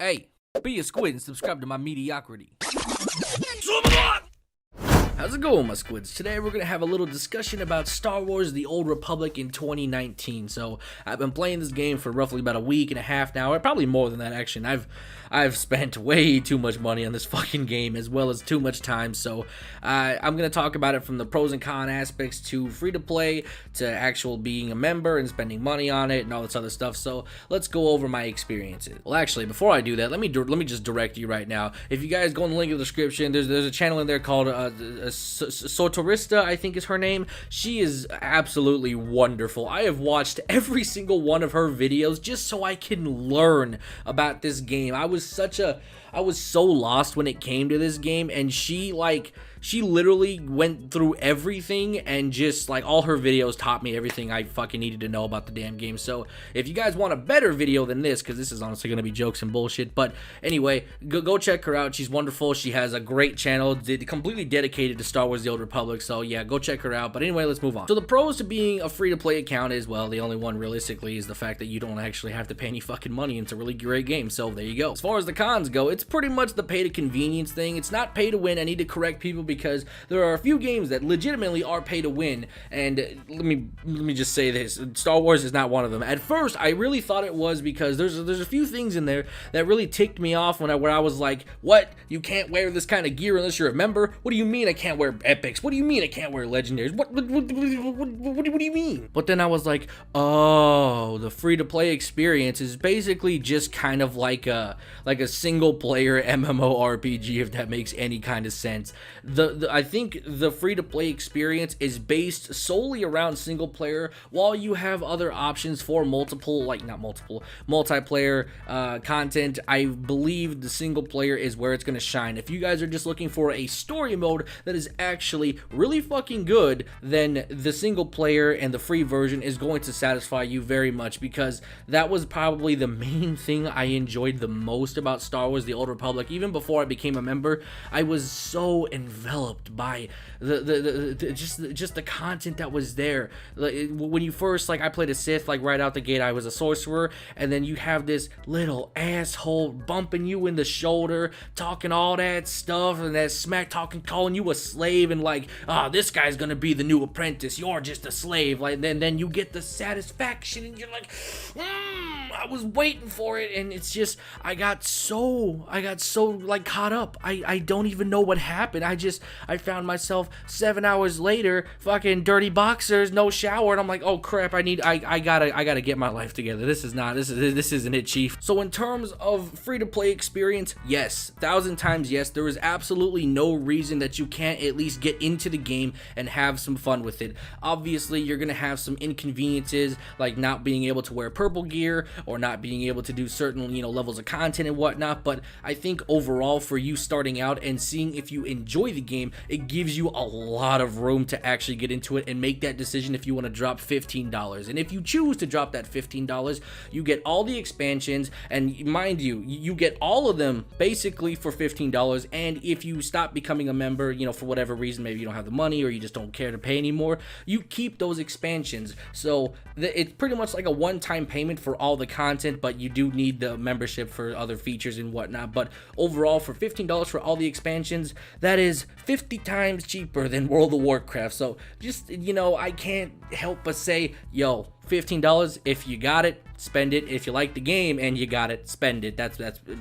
Hey, be a squid and subscribe to my mediocrity. How's it going, my squids? Today we're gonna have a little discussion about Star Wars: The Old Republic in 2019. So I've been playing this game for roughly about a week and a half now, or probably more than that actually. I've spent way too much money on this fucking game, as well as too much time. So I'm gonna talk about it from the pros and con aspects to free to play, to actual being a member and spending money on it and all this other stuff. So let's go over my experiences. Well, actually, before I do that, let me just direct you right now. If you guys go in the link in the description, there's a channel in there called Sotorista, I think is her name. She is absolutely wonderful. I have watched every single one of her videos just so I can learn about this game. I was so lost when it came to this game, and she literally went through everything, and just like all her videos taught me everything I fucking needed to know about the damn game. So if you guys want a better video than this, because this is honestly going to be jokes and bullshit, but anyway, go check her out. She's wonderful. She has a great channel completely dedicated to Star Wars: The Old Republic. So yeah, go check her out. But anyway, let's move on. So the pros to being a free-to-play account is, well, the only one realistically is the fact that you don't actually have to pay any fucking money. It's a really great game. So there you go. As far as the cons go, it's pretty much the pay to convenience thing. It's not pay to win. I need to correct people, because there are a few games that legitimately are pay to win, and let me just say this: Star Wars is not one of them. At first, I really thought it was, because there's a few things in there that really ticked me off where I was like, what? You can't wear this kind of gear unless you're a member? What do you mean I can't wear epics? What do you mean I can't wear legendaries? What do you mean? But then I was like, oh, the free to play experience is basically just kind of like a single player MMORPG, if that makes any kind of sense. I think the free-to-play experience is based solely around single-player, while you have other options for multiplayer content. I believe the single-player is where it's going to shine. If you guys are just looking for a story mode that is actually really fucking good, then the single-player and the free version is going to satisfy you very much, because that was probably the main thing I enjoyed the most about Star Wars: The Old Republic. Even before I became a member, I was so enveloped by just the content that was there. Like, when you first, I played a Sith, right out the gate I was a sorcerer, and then you have this little asshole bumping you in the shoulder, talking all that stuff and that smack talking, calling you a slave, and this guy's gonna be the new apprentice, you're just a slave. Then you get the satisfaction, and you're like, I was waiting for it. And it's just, I got so caught up. I don't even know what happened. I found myself 7 hours later, fucking dirty boxers, no shower, and I'm like, oh crap, I gotta get my life together. This isn't it, chief. So in terms of free to play experience, yes, 1,000 times yes. There is absolutely no reason that you can't at least get into the game and have some fun with it. Obviously, you're gonna have some inconveniences, like not being able to wear purple gear, or not being able to do certain levels of content and whatnot. But I think overall, for you starting out and seeing if you enjoy the game, it gives you a lot of room to actually get into it and make that decision if you want to drop $15. And if you choose to drop that $15, you get all the expansions, and mind you get all of them basically for $15. And if you stop becoming a member, for whatever reason, maybe you don't have the money or you just don't care to pay anymore, you keep those expansions. So it's pretty much like a one-time payment for all the content, but you do need the membership for other features and whatnot. But overall, for $15 for all the expansions, that is 50 times cheaper than World of Warcraft. So just, I can't help but say, yo, $15, if you got it, spend it. If you like the game and you got it, spend it. That's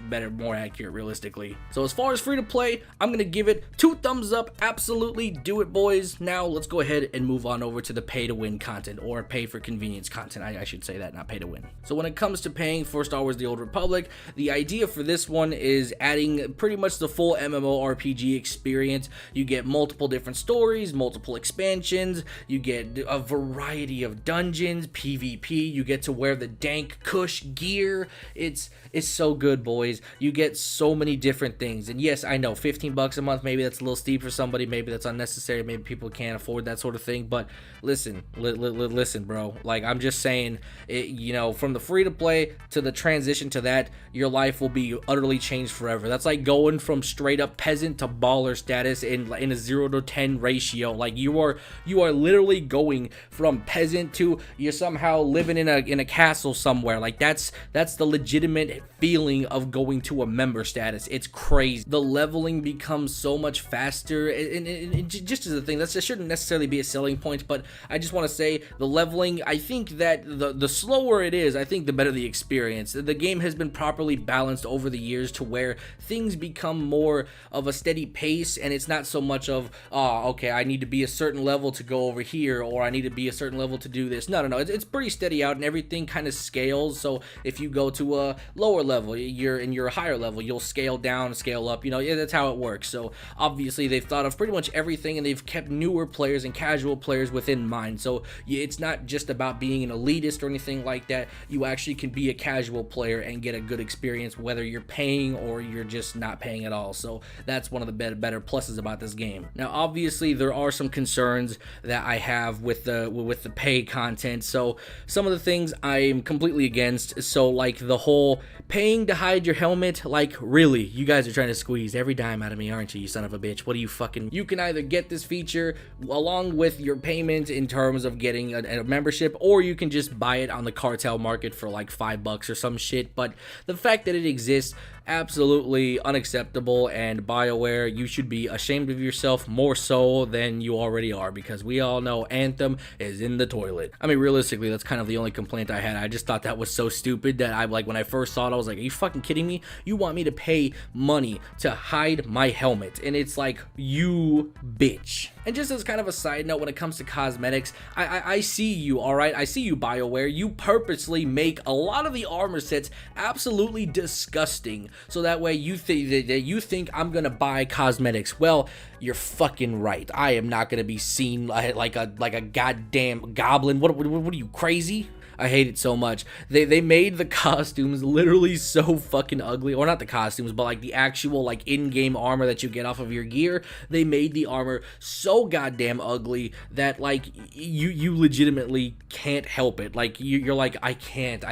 better, more accurate, realistically. So as far as free to play, I'm gonna give it 2 thumbs up. Absolutely do it, boys. Now let's go ahead and move on over to the pay to win content, or pay for convenience content. I should say that, not pay to win. So when it comes to paying for Star Wars: The Old Republic, the idea for this one is adding pretty much the full MMORPG experience. You get multiple different stories, multiple expansions, you get a variety of dungeons, PvP, you get to wear the dank Kush gear. It's so good, boys. You get so many different things. And yes, I know $15 a month, maybe that's a little steep for somebody, maybe that's unnecessary, maybe people can't afford that sort of thing, but listen, bro, I'm just saying it, from the free to play to the transition to that, your life will be utterly changed forever. That's like going from straight up peasant to baller status in a 0 to 10 ratio. You are literally going from peasant to, you're somehow living in a castle somewhere. Like that's the legitimate feeling of going to a member status. It's crazy. The leveling becomes so much faster, and just as a thing, that shouldn't necessarily be a selling point, but I just want to say the leveling, I think that the slower it is, I think the better the experience. The game has been properly balanced over the years to where things become more of a steady pace, and it's not so much of, oh, okay, I need to be a certain level to go over here, or I need to be a certain level to do this. No, it's pretty steady out, and everything kind of scales. So if you go to a lower level, you're in your higher level, you'll scale down, scale up, yeah, that's how it works. So obviously they've thought of pretty much everything, and they've kept newer players and casual players within mind. So it's not just about being an elitist or anything like that. You actually can be a casual player and get a good experience, whether you're paying or you're just not paying at all. So that's one of the better pluses about this game. Now obviously there are some concerns that I have with the pay content. So some of the things I'm completely against. So like the whole paying to hide your helmet, like really, you guys are trying to squeeze every dime out of me, aren't you, you son of a bitch? What do you fucking, you can either get this feature along with your payment in terms of getting a membership, or you can just buy it on the cartel market for like $5 or some shit. But the fact that it exists, absolutely unacceptable, and BioWare, you should be ashamed of yourself more so than you already are, because we all know Anthem is in the toilet. I mean, realistically, that's kind of the only complaint I had. I just thought that was so stupid that I, like, when I first saw it, I was like, are you fucking kidding me? You want me to pay money to hide my helmet? And it's like, you bitch. And just as kind of a side note, when it comes to cosmetics, I see you, alright? I see you, BioWare. You purposely make a lot of the armor sets absolutely disgusting, so that way you think I'm gonna buy cosmetics. Well, you're fucking right. I am not gonna be seen like a goddamn goblin. What are you, crazy? I hate it so much. They made the costumes literally so fucking ugly, or not the costumes, but like the actual like in-game armor that you get off of your gear. They made the armor so goddamn ugly that like you legitimately can't help it. Like you're like, I can't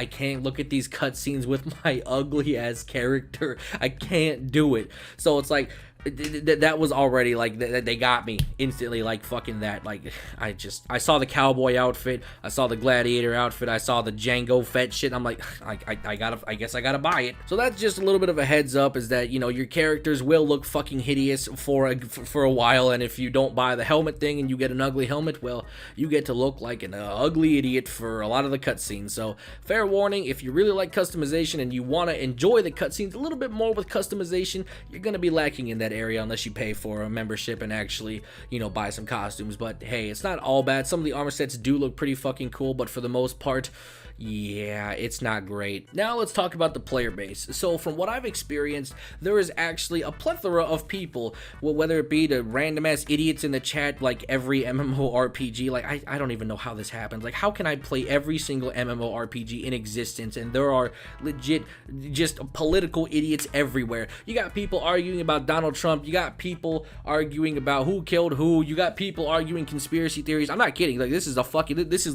look at these cutscenes with my ugly ass character. I can't do it. So it's like, that was already like, they got me instantly, like fucking that. Like I saw the cowboy outfit, I saw the gladiator outfit, I saw the Django Fett shit. I'm like, I guess I gotta buy it. So that's just a little bit of a heads up, is that, your characters will look fucking hideous for a while, and if you don't buy the helmet thing and you get an ugly helmet, well, you get to look like an ugly idiot for a lot of the cutscenes. So fair warning, if you really like customization and you want to enjoy the cutscenes a little bit more with customization, you're gonna be lacking in that area unless you pay for a membership and actually, buy some costumes. But hey, it's not all bad. Some of the armor sets do look pretty fucking cool, but for the most part, yeah, it's not great. Now let's talk about the player base. So from what I've experienced, there is actually a plethora of people, whether it be the random ass idiots in the chat, like every MMORPG. Like I don't even know how this happens. Like, how can I play every single MMORPG in existence and there are legit just political idiots everywhere? You got people arguing about Donald Trump, you got people arguing about who killed who, you got people arguing conspiracy theories. I'm not kidding. Like, this is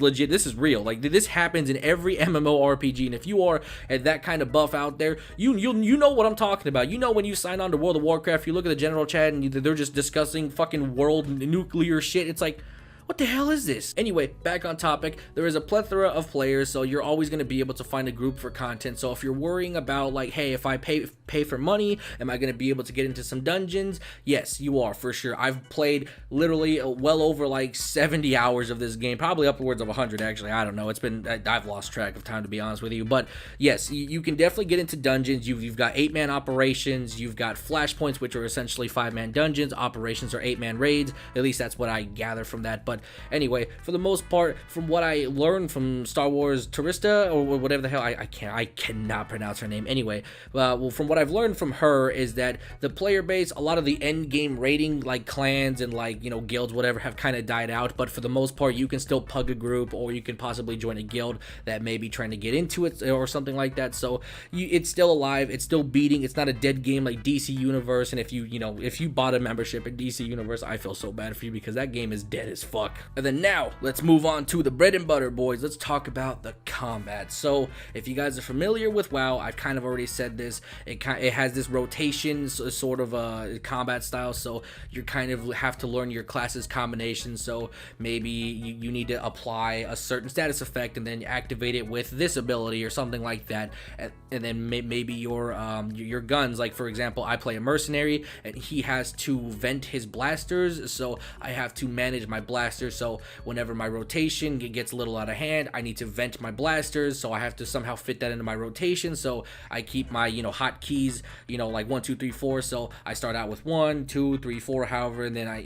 legit, this is real. Like, this happens in every MMORPG, and if you are at that kind of buff out there, you know what I'm talking about. When you sign on to World of Warcraft, you look at the general chat and they're just discussing fucking world nuclear shit. It's like, what the hell is this? Anyway, back on topic, there is a plethora of players, so you're always going to be able to find a group for content. So if you're worrying about, like, hey, if I pay for money, am I going to be able to get into some dungeons? Yes, you are, for sure. I've played literally well over like 70 hours of this game, probably upwards of 100 actually. I don't know. I've lost track of time, to be honest with you. But yes, you can definitely get into dungeons. You've got 8-man operations, you've got flashpoints, which are essentially 5-man dungeons. Operations are 8-man raids. At least that's what I gather from that. But anyway, for the most part, from what I learned from Star Wars Turista, or whatever the hell, I cannot pronounce her name. Anyway, well, from what I've learned from her is that the player base, a lot of the end game rating, like clans and like, guilds, whatever, have kind of died out. But for the most part, you can still pug a group, or you can possibly join a guild that may be trying to get into it or something like that. So it's still alive, it's still beating. It's not a dead game like DC Universe. And if you bought a membership in DC Universe, I feel so bad for you, because that game is dead as fuck. And then now, let's move on to the bread and butter, boys. Let's talk about the combat. So, if you guys are familiar with WoW, I've kind of already said this, it it has this rotation sort of combat style, so you kind of have to learn your class's combination. So maybe you need to apply a certain status effect and then activate it with this ability or something like that, and then maybe your guns, like for example, I play a mercenary and he has to vent his blasters, so I have to manage my blasters. So whenever my rotation gets a little out of hand, I need to vent my blasters, so I have to somehow fit that into my rotation. So I keep my hotkeys like 1 2 3 4, so I start out with 1 2 3 4, however, and then I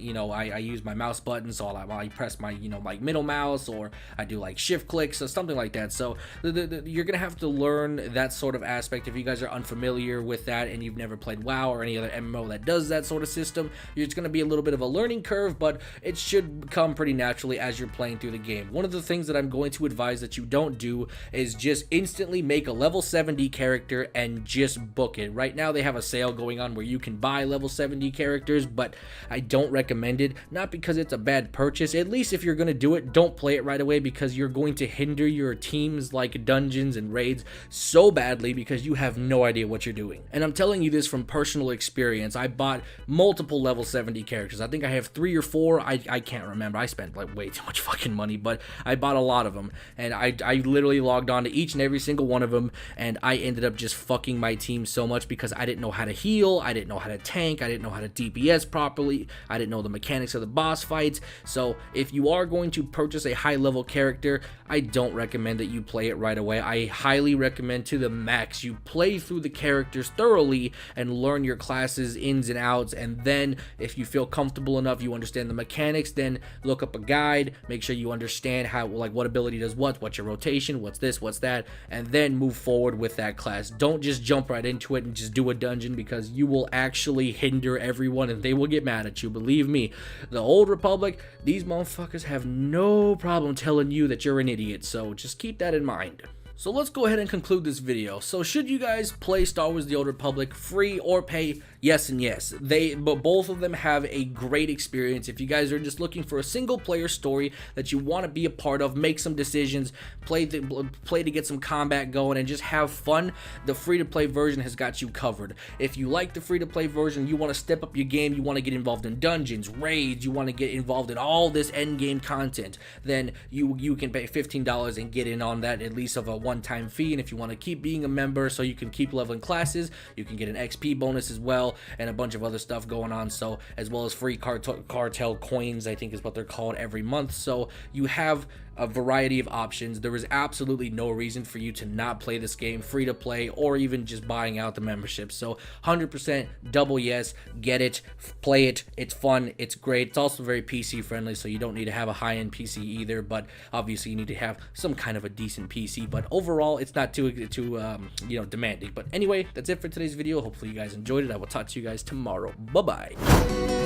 use my mouse button, so I press my like middle mouse, or I do like shift clicks or something like that. So you're gonna have to learn that sort of aspect. If you guys are unfamiliar with that and you've never played WoW or any other MMO that does that sort of system, it's gonna be a little bit of a learning curve, but it should come pretty naturally as you're playing through the game. One of the things that I'm going to advise that you don't do is just instantly make a level 70 character and just book it. Right now they have a sale going on where you can buy level 70 characters, but I don't recommend it. Not because it's a bad purchase, at least if you're going to do it, don't play it right away, because you're going to hinder your teams like dungeons and raids so badly because you have no idea what you're doing. And I'm telling you this from personal experience. I bought multiple level 70 characters. I think I have 3 or 4. I can't remember. I spent like way too much fucking money, but I bought a lot of them, and I literally logged on to each and every single one of them, and I ended up just fucking my team so much because I didn't know how to heal, I didn't know how to tank, I didn't know how to DPS properly, I didn't know the mechanics of the boss fights. So if you are going to purchase a high level character, I don't recommend that you play it right away. I highly recommend to the max you play through the characters thoroughly and learn your classes ins and outs, and then if you feel comfortable enough, you understand the mechanics, then look up a guide, make sure you understand how, like, what ability does what's your rotation, what's this, what's that, and then move forward with that class. Don't just jump right into it and just do a dungeon, because you will actually hinder everyone and they will get mad at you. Believe me, the Old Republic, these motherfuckers have no problem telling you that you're an idiot, so just keep that in mind. So let's go ahead and conclude this video. So should you guys play Star Wars The Old Republic free or pay? Yes and yes. But both of them have a great experience. If you guys are just looking for a single player story that you want to be a part of, make some decisions, play to get some combat going, and just have fun, the free-to-play version has got you covered. If you like the free-to-play version, you want to step up your game, you want to get involved in dungeons, raids, you want to get involved in all this end-game content, then you can pay $15 and get in on that, at least of a one-time fee. And if you want to keep being a member so you can keep leveling classes, you can get an XP bonus as well, and a bunch of other stuff going on, so as well as free cartel coins, I think is what they're called, every month. So you have a variety of options. There is absolutely no reason for you to not play this game free to play, or even just buying out the membership. So 100% double yes, get it, play it, it's fun, it's great. It's also very PC friendly, so you don't need to have a high-end PC either, but obviously you need to have some kind of a decent PC. But overall, it's not too demanding. But anyway, that's it for today's video. Hopefully you guys enjoyed it. I will talk to you guys tomorrow. Bye bye.